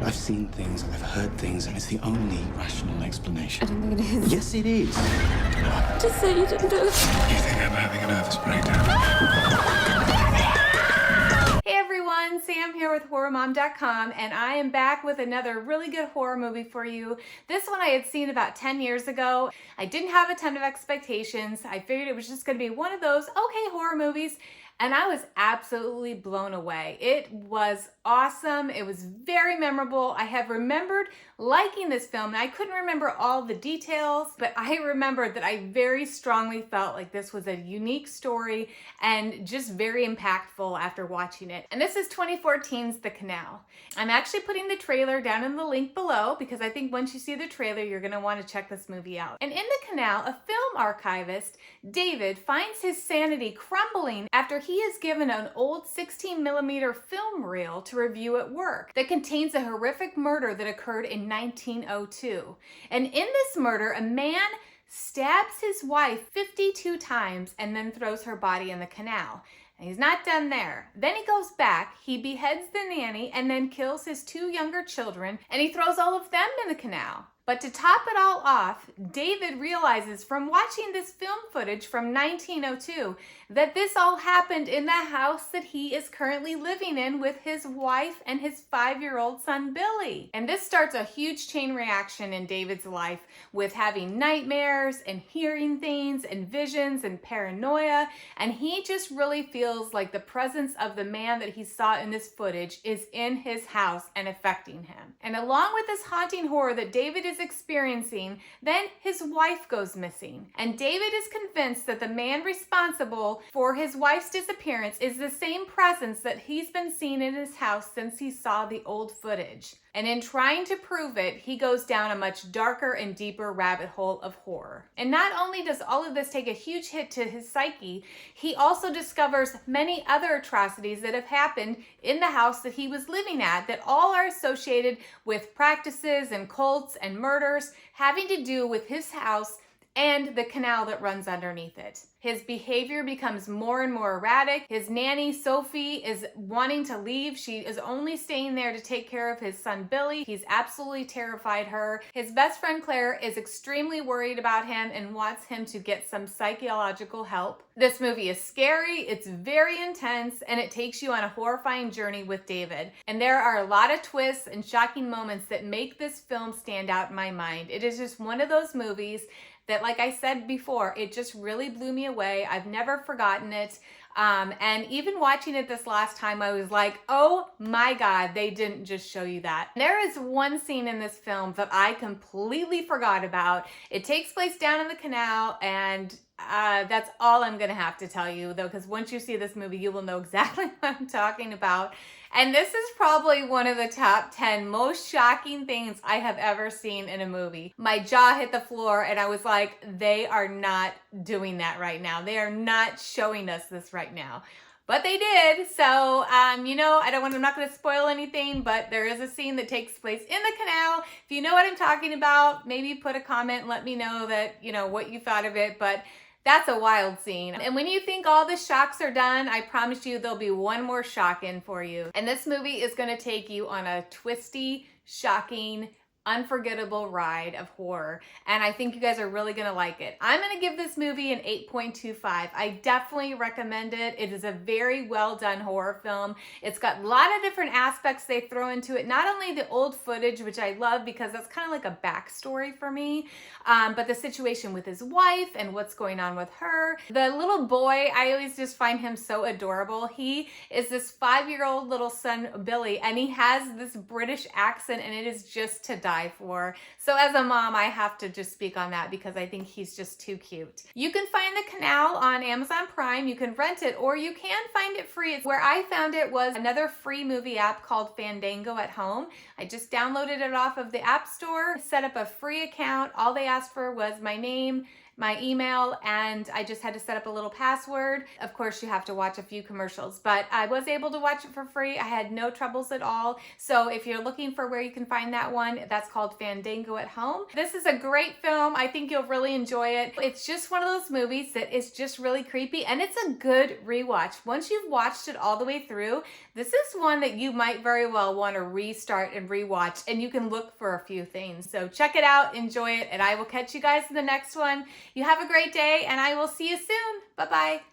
I've seen things, I've heard things, and it's the only rational I explanation. don't think it is. Yes, it is. Just say you didn't do it. You think I'm having a nervous breakdown? Hey everyone, Sam here with HorrorMom.com, and I am back with another really good horror movie for you. This one I had seen about 10 years ago. I didn't have a ton of expectations. I figured it was just going to be one of those okay horror movies, and I was absolutely blown away. It was awesome. It was very memorable. I have remembered liking this film, and I couldn't remember all the details, but I remembered that I very strongly felt like this was a unique story and just very impactful after watching it. And this is 2014's The Canal. I'm actually putting the trailer down in the link below because I think once you see the trailer, you're gonna want to check this movie out. And in The Canal, a film archivist, David, finds his sanity crumbling after he is given an old 16mm film reel to review at work that contains a horrific murder that occurred in 1902. And in this murder, a man stabs his wife 52 times and then throws her body in the canal. And he's not done there. Then he goes back, he beheads the nanny, and then kills his two younger children, and he throws all of them in the canal. But to top it all off, David realizes from watching this film footage from 1902 that this all happened in the house that he is currently living in with his wife and his 5-year-old son, Billy. And this starts a huge chain reaction in David's life with having nightmares and hearing things and visions and paranoia. And he just really feels like the presence of the man that he saw in this footage is in his house and affecting him. And along with this haunting horror that David is experiencing, then his wife goes missing. And David is convinced that the man responsible for his wife's disappearance is the same presence that he's been seeing in his house since he saw the old footage. And in trying to prove it, he goes down a much darker and deeper rabbit hole of horror. And not only does all of this take a huge hit to his psyche, he also discovers many other atrocities that have happened in the house that he was living at that all are associated with practices and cults and murders having to do with his house and the canal that runs underneath it. His behavior becomes more and more erratic. His nanny, Sophie, is wanting to leave. She is only staying there to take care of his son, Billy. He's absolutely terrified her. His best friend, Claire, is extremely worried about him and wants him to get some psychological help. This movie is scary, it's very intense, and it takes you on a horrifying journey with David. And there are a lot of twists and shocking moments that make this film stand out in my mind. It is just one of those movies that, like I said before, it just really blew me away. I've never forgotten it. And even watching it this last time, I was like, oh my God, they didn't just show you that. There is one scene in this film that I completely forgot about. It takes place down in the canal, and that's all I'm gonna have to tell you though, because once you see this movie, you will know exactly what I'm talking about. And this is probably one of the top 10 most shocking things I have ever seen in a movie. My jaw hit the floor and I was like, they are not doing that right now. They are not showing us this right now. But they did. So, I'm not going to spoil anything, but there is a scene that takes place in the canal. If you know what I'm talking about, maybe put a comment and let me know that, what you thought of it. But that's a wild scene. And when you think all the shocks are done, I promise you there'll be one more shock in for you. And this movie is gonna take you on a twisty, shocking, unforgettable ride of horror, and I think you guys are really gonna like it. I'm gonna give this movie an 8.25. I definitely recommend it. It is a very well done horror film. It's got a lot of different aspects they throw into it. Not only the old footage, which I love because that's kind of like a backstory for me, but the situation with his wife and what's going on with her. The little boy, I always just find him so adorable. He is this 5-year-old little son, Billy, and he has this British accent, and it is just to die for. So as a mom, I have to just speak on that because I think he's just too cute. You can find The Canal on Amazon Prime. You can rent it, or you can find it free. Where I found it was another free movie app called Fandango at Home. I just downloaded it off of the App Store, set up a free account. All they asked for was my name my email, and I just had to set up a little password. Of course, you have to watch a few commercials, but I was able to watch it for free. I had no troubles at all. So if you're looking for where you can find that one, that's called Fandango at Home. This is a great film. I think you'll really enjoy it. It's just one of those movies that is just really creepy, and it's a good rewatch. Once you've watched it all the way through, this is one that you might very well want to restart and rewatch, and you can look for a few things. So check it out, enjoy it, and I will catch you guys in the next one. You have a great day, and I will see you soon. Bye-bye.